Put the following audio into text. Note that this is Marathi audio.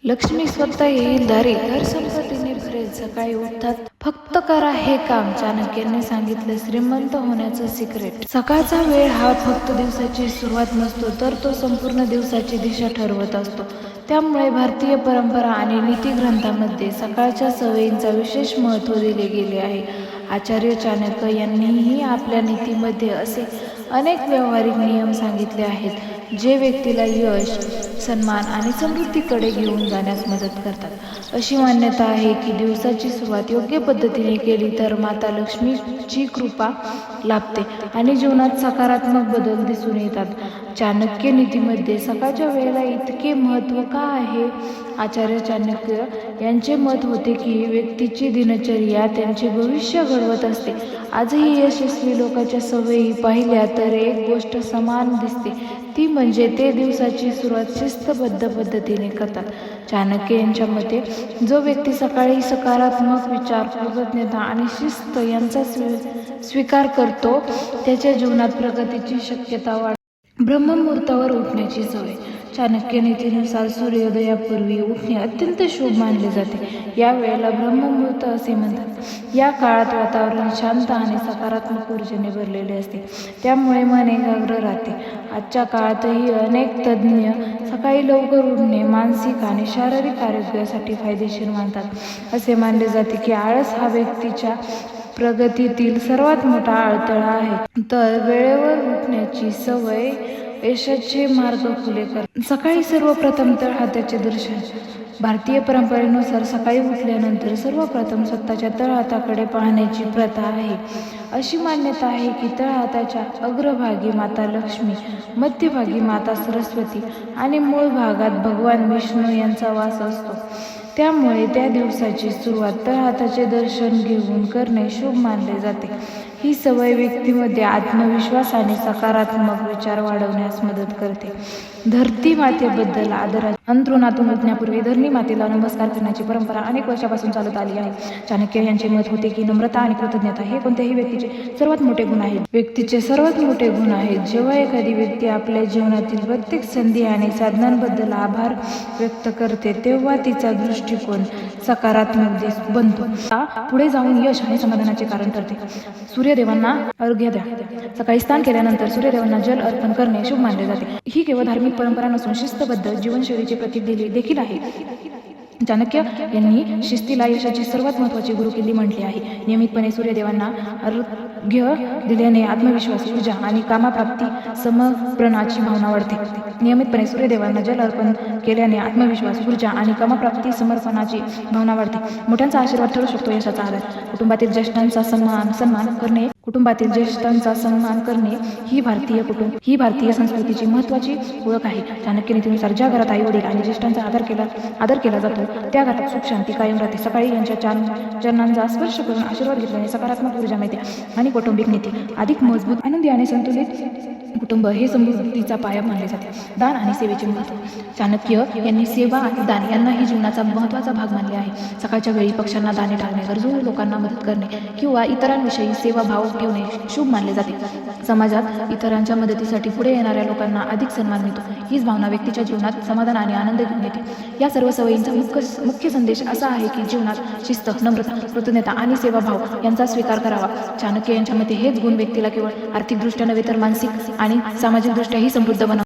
लक्ष्मी स्वतः येईल दारी, घर संपत्तीने भरेल. सकाळी उठतात फक्त करा हे काम. चाणक्याने सांगितलं श्रीमंत होण्याचं सिक्रेट. सकाळचा वेळ हा फक्त दिवसाची सुरुवात नसतो, तर तो संपूर्ण दिवसाची दिशा ठरवत असतो. त्यामुळे भारतीय परंपरा आणि नीतिग्रंथामध्ये सकाळच्या सवयींचा विशेष महत्त्व दिले गेले आहे. आचार्य चाणक्य यांनीही आपल्या नीतीमध्ये असे अनेक व्यावहारिक नियम सांगितले आहेत, जे व्यक्तीला यश, सन्मान आणि समृद्धीकडे घेऊन जाण्यास मदत करतात. अशी मान्यता आहे की दिवसाची सुरुवात योग्य पद्धतीने केली तर माता लक्ष्मीची कृपा लाभते आणि जीवनात सकारात्मक बदल दिसून येतात. चाणक्य नीतीमध्ये सकाळच्या वेळेला इतके महत्त्व का आहे? आचार्य चाणक्य यांचे मत होते की व्यक्तीची दिनचर्या त्यांचे भविष्य घडवत असते. आजही यशस्वी लोकांच्या सवयी पाहिल्या तर एक गोष्ट समान दिसते, ती म्हणजे ते दिवसाची सुरुवात शिस्तबद्ध पद्धतीने करतात. चाणक्य यांच्या मते जो व्यक्ती सकाळी सकारात्मक विचार, कृतज्ञता आणि शिस्त यांचा स्वीकार करतो, त्याच्या जीवनात प्रगतीची शक्यता वाढते. ब्रह्ममुहूर्तावर उठण्याची सवय. चाणक्य नीतीनुसार सूर्योदयापूर्वी उठणे अत्यंत शुभ मानले जाते. या वेळेला ब्रह्ममुहूर्त असे म्हणतात. या काळात वातावरण शांत आणि सकारात्मक ऊर्जेने भरलेले असते, त्यामुळे मन एकाग्र राहते. आजच्या काळातही अनेक तज्ज्ञ सकाळी लवकर उठणे मानसिक आणि शारीरिक आरोग्यासाठी फायदेशीर मानतात. असे मानले जाते की आळस हा व्यक्तीच्या प्रगतीतील सर्वात मोठा अडथळा आहे, तर वेळेवर उठण्याची सवय यशाचे मार्ग खुले करते. सकाळी सर्वप्रथम तळहाताचे दर्शन. भारतीय परंपरेनुसार सकाळी उठल्यानंतर सर्वप्रथम स्वतःच्या तळहाताकडे पाहण्याची प्रथा आहे. अशी मान्यता आहे की तळहाताच्या अग्रभागी माता लक्ष्मी, मध्यभागी माता सरस्वती आणि मूळ भागात भगवान विष्णू यांचा वास असतो. त्यामुळे त्या दिवसाची सुरुवात तळहाताचे दर्शन घेऊन करणे शुभ मानले जाते. ही सवय व्यक्तीमध्ये आत्मविश्वास आणि सकारात्मक विचार वाढवण्यास मदत करते. धरती मातेबद्दल आदर. अंथरुणातून उठण्यापूर्वी धरणी मातेला नमस्कार करण्याची परंपरा अनेक वर्षापासून चालत आली आहे. चाणक्य यांचे मत होते की नम्रता आणि कृतज्ञता हे कोणत्याही व्यक्तीचे सर्वात मोठे गुण आहेत. व्यक्तीचे सर्वात मोठे गुण आहेत. जेव्हा एखादी व्यक्ती आपल्या जीवनातील प्रत्येक संधी आणि साधनांबद्दल आभार व्यक्त करते, तेव्हा तिचा दृष्टिकोन सकारात्मक बनतो. पुढे जाऊन यश आणि समाधानाचे कारण ठरते. सूर्यदेवांना अर्घ्य द्या. सकाळी स्नान केल्यानंतर सूर्यदेवांना जल अर्पण करणे शुभ मानले जाते. ही केवळ धार्मिक परंपरा नसून शिस्तबद्ध जीवनशैलीचे प्रतीक देखील आहे. चाणक्य यांनी शिस्तीला यशाची सर्वात महत्त्वाची गुरुकिल्ली म्हटली आहे. नियमितपणे सूर्यदेवांना अर्घ्य दिल्याने आत्मविश्वास, ऊर्जा आणि कामप्राप्ती समर्पणाची भावना वाढते. नियमितपणे सूर्यदेवांना जल अर्पण केल्याने आत्मविश्वास, ऊर्जा आणि कामप्राप्ती समर्पणाची भावना वाढते. मोठ्यांचा आशीर्वाद ठरू शकतो यशाचा आधार. कुटुंबातील ज्येष्ठांचा सन्मान करणे ही भारतीय संस्कृतीची महत्त्वाची ओळख आहे. चाणक्य नीतीनुसार ज्या घरात आई वडील आणि ज्येष्ठांचा आदर केला जातो, त्या घरात सुख शांती कायम राहते. सकाळी यांच्या चरणांचा स्पर्श करून आशीर्वाद घेतल्याने सकारात्मक ऊर्जा मिळते आणि कौटुंबिक नीती अधिक मजबूत. आनंदी आणि संतुलित कुटुंब हे समृद्धीचा पाया मानले जाते. दान आणि सेवेचे महत्त्व. चाणक्य यांनी सेवा आणि दान यांनाही जीवनाचा महत्त्वाचा भाग मानले आहे. सकाळच्या वेळी पक्ष्यांना दाणे टाकणे, गरजू लोकांना मदत करणे किंवा इतरांविषयी सेवाभाव ठेवणे शुभ मानले जाते. समाजात इतरांच्या मदतीसाठी पुढे येणाऱ्या लोकांना अधिक सन्मान मिळतो. हीच भावना व्यक्तीच्या जीवनात समाधान आणि आनंद घेऊन येते. या सर्व सवयींचा मुख्य संदेश असा आहे की जीवनात शिस्त, नम्रता, कृतज्ञता आणि सेवाभाव यांचा स्वीकार करावा. चाणक्य यांच्या मते हेच गुण व्यक्तीला केवळ आर्थिकदृष्ट्या नव्हे तर मानसिक आणि सामाजिकदृष्ट्याही समृद्ध बनवतात.